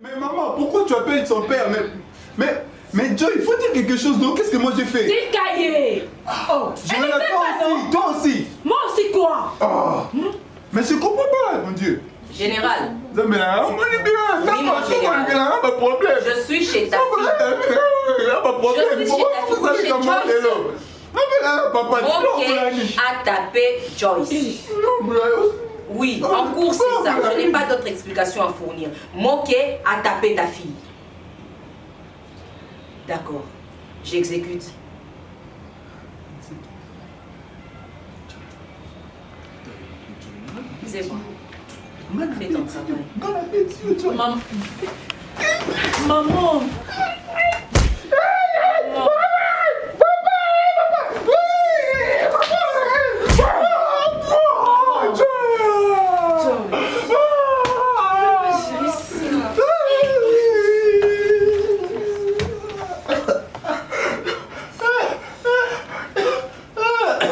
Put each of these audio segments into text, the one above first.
Mais maman, pourquoi tu appelles son père? Mais Joe, il faut dire quelque chose, donc qu'est-ce que moi j'ai fait? C'est cahier. Oh, toi aussi. Moi aussi quoi? Oh. Mais je comprends pas, mon Dieu. Général. Oui, mon général. Je suis chez ta fille. Je suis chez ta fille. Moké a tapé Joyce. Oui, en cours c'est ça. Je n'ai pas d'autre explication à fournir. Moké a tapé ta fille. D'accord. J'exécute. C'est bon. Fais ton travail. Maman.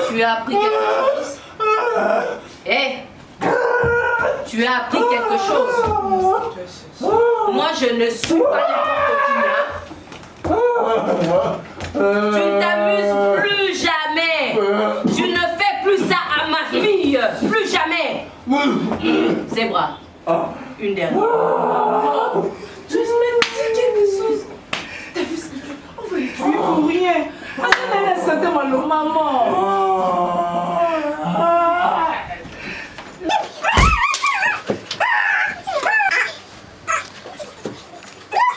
Tu as appris quelque chose? Hé! Tu as appris quelque chose? Moi, je ne suis pas n'importe qui, hein? Tu ne t'amuses plus jamais! Tu ne fais plus ça à ma fille! Plus jamais! Zébra, une dernière. Je me dis quelque chose. T'as vu ce que tu... On va les tuer pour rien. Maman.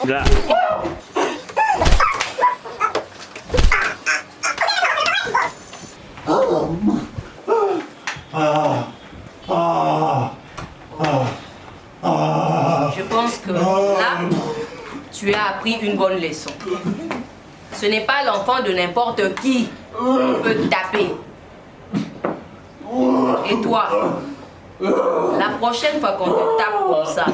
Là. Je pense que là, tu as appris une bonne leçon. Ce n'est pas l'enfant de n'importe qui peut te taper. Et toi, la prochaine fois qu'on te tape comme ça,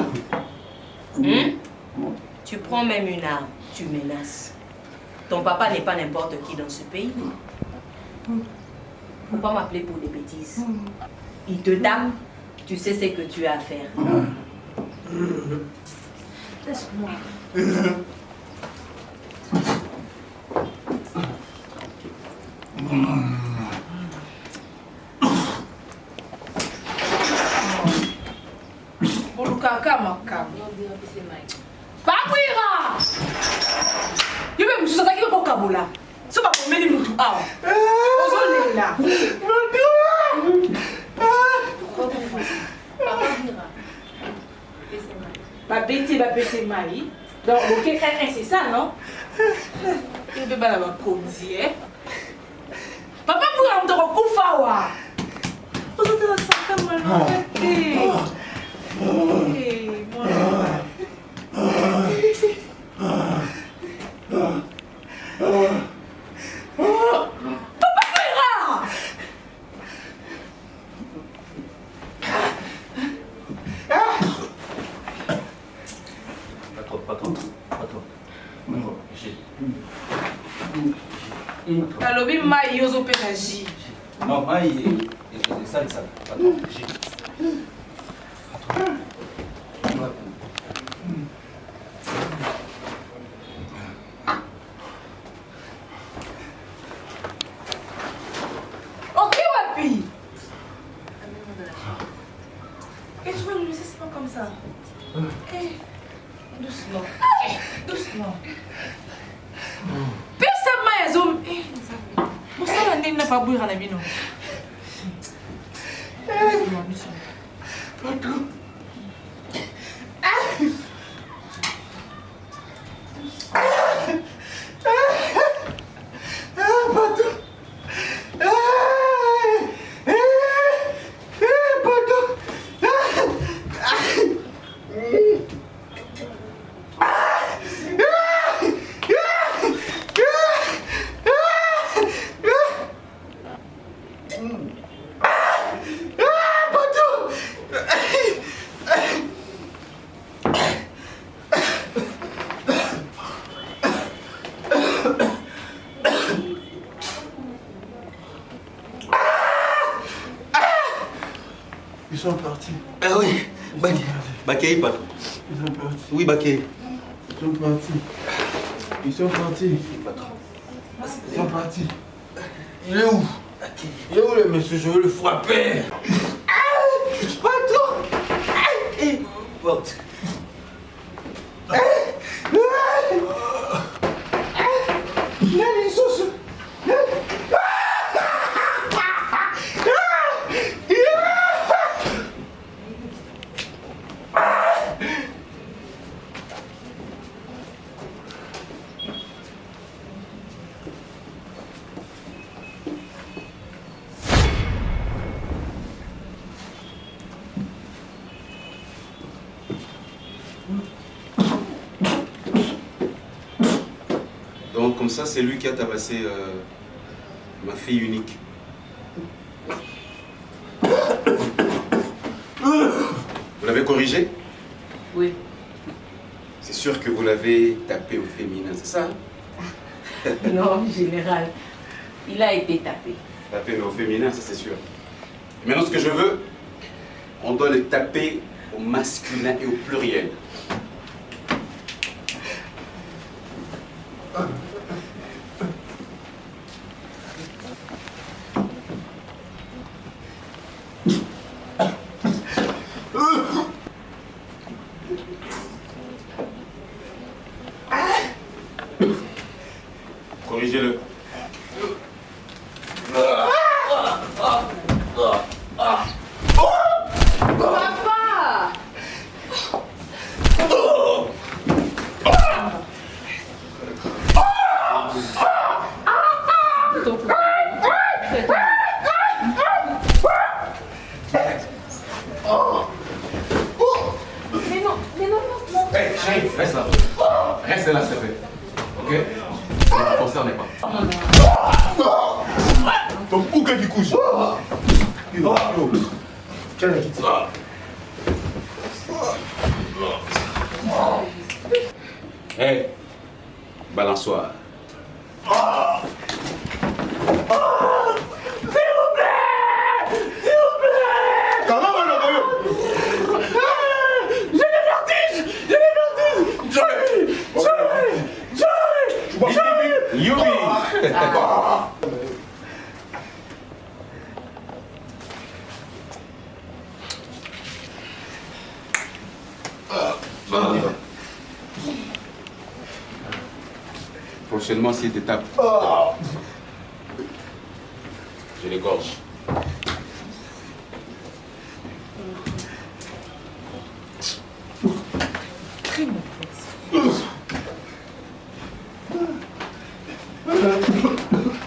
tu prends même une arme, tu menaces. Ton papa n'est pas n'importe qui dans ce pays. Faut pas m'appeler pour des bêtises. Il te tape, tu sais ce que tu as à faire. Laisse-moi. Bolukaka makam. Bakwira! Yube msusa taki ko kabula. So ba ko meni mutu awa. Ozo lela. Ba beti ba pese mai. Donc ok c'est ça non? Il be bana ba konzi Papa pour am to kufa wa. Ozo tela saka mwana. Alobi mai yozo pesa ji. Non, mai ça. Attends, ji. Ok wapi? Et tu vas nous laisser, c'est pas comme ça. Doucement. Doucement. Pesa mai azom. Mosala ndenge na pa bwira na bino. Patron. Ils sont partis. Ah oui, Bakay, patron. Ils sont partis. Oui, Bakay. Ils sont partis. Ils sont partis. Patron. Ils sont partis. Il est où? Il est où le monsieur? Je veux le frapper. Patron. Porte. Ils sont sur... Donc comme ça, c'est lui qui a tabassé ma fille unique. Vous l'avez corrigé? Oui. C'est sûr que vous l'avez tapé au féminin, c'est ça? Non, général. Il a été tapé. Tapé mais au féminin, ça c'est sûr. Et maintenant, ce que je veux, on doit le taper au masculin et au pluriel. Corrigez-le. Papa! Mais non. Hey, chérie, reste là. Reste là, s'il te plaît. Ok? Ça ne me concerne pas. Ton bouquet du couche. Tiens, la petite. Hey, balançoire. Comment on l'a voulu? J'ai des vertiges. Johnny. Yuri! On y va. Prochainement, s'il te tape, je l'égorge.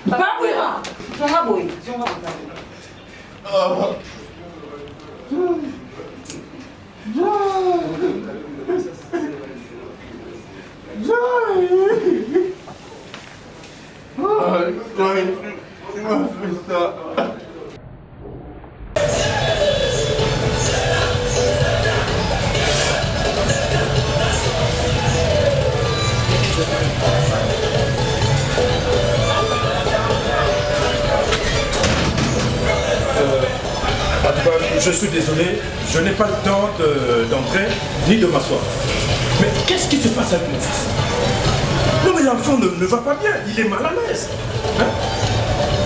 Papa Bouira. Zonga boy. Tu m'as fait ça. En tout cas, je suis désolé, je n'ai pas le temps d'entrer ni de m'asseoir. Mais qu'est-ce qui se passe avec mon fils? Non mais l'enfant ne va pas bien, il est mal à l'aise. Hein?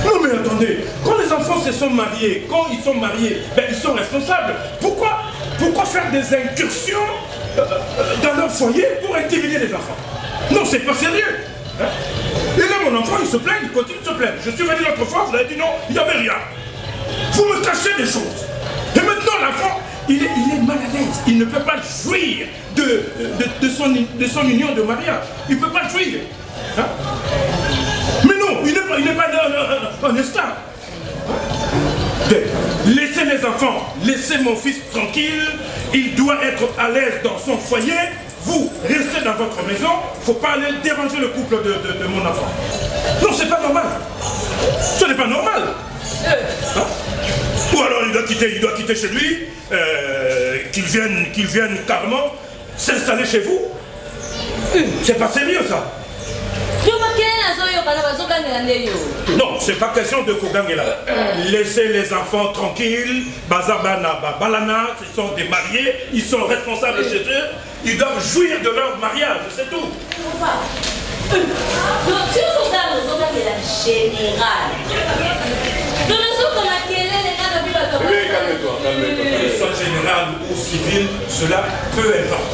Non mais attendez, quand les enfants se sont mariés, ben, ils sont responsables. Pourquoi faire des incursions dans leur foyer pour intimider les enfants? Non, c'est pas sérieux. Hein? Et là mon enfant il se plaint, il continue de se plaindre. Je suis venu l'autre fois, vous avez dit non, il n'y avait rien. Vous me cachez des choses. l'enfant, il est mal à l'aise. Il ne peut pas jouir de son union de mariage. Il ne peut pas jouir. Hein? Mais non, il n'est pas un esclave. Laissez les enfants, laissez mon fils tranquille. Il doit être à l'aise dans son foyer. Vous, restez dans votre maison. Il ne faut pas aller déranger le couple de mon enfant. Non, c'est pas normal. Ce n'est pas normal. Hein? Ou alors il doit quitter chez lui, qu'il vienne carrément s'installer chez vous. C'est pas sérieux ça. Non, c'est pas question de Kogangela. Laissez les enfants tranquilles. Bazabana, Balana, ils sont des mariés, ils sont responsables chez eux. Ils doivent jouir de leur mariage, c'est tout. Calme-toi. Qu'il soit général ou civil, cela peu importe.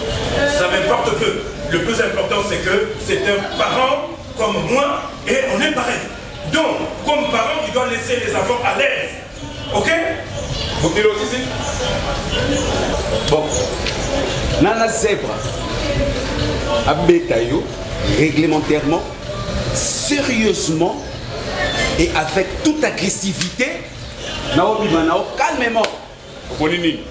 Ça m'importe peu. Le plus important, c'est que c'est un parent comme moi et on est pareil. Donc, comme parent, il doit laisser les enfants à l'aise. Ok? Vous direz aussi? Bon. Nana Zebra. Abetayo, réglementairement, sérieusement et avec toute agressivité. Naomi Manao, calmement. Bonini.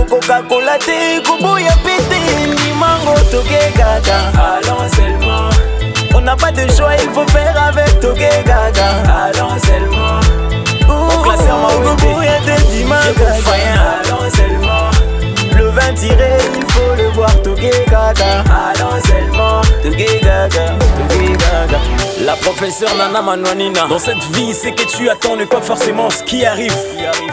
Coca-Cola te kubuya pete limango toke gaga. Allons seulement. On n'a pas de choix, il faut faire avec toke gaga. Allons seulement. Au classement kubuya te limango gaga. Allons seulement. Le vin tiré, il faut le boire toke gaga. Allons seulement. Toke gaga, toke gaga. La professeure Nana Manouanina. Dans cette vie, c'est que tu attends n'est pas forcément ce qui arrive.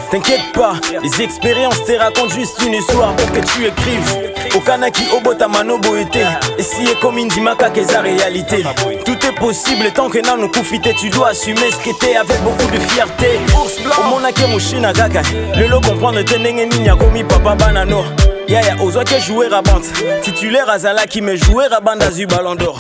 T'inquiète pas, les expériences te racontent juste une histoire pour que tu écrives. Au Kanaki, au Botamano, Boété. Et si est comme Indimaka, qu'est sa réalité. Tout est possible tant que Nanou Koufité, tu dois assumer ce que t'es avec beaucoup de fierté. Au Monake Mouchina Gaka, le lot comprendre Tenenge Ninya Komi Papa Banano. Yaya, Ozoake jouer à bande. Titulaire Azala qui me jouer à bande Azu Ballon d'Or.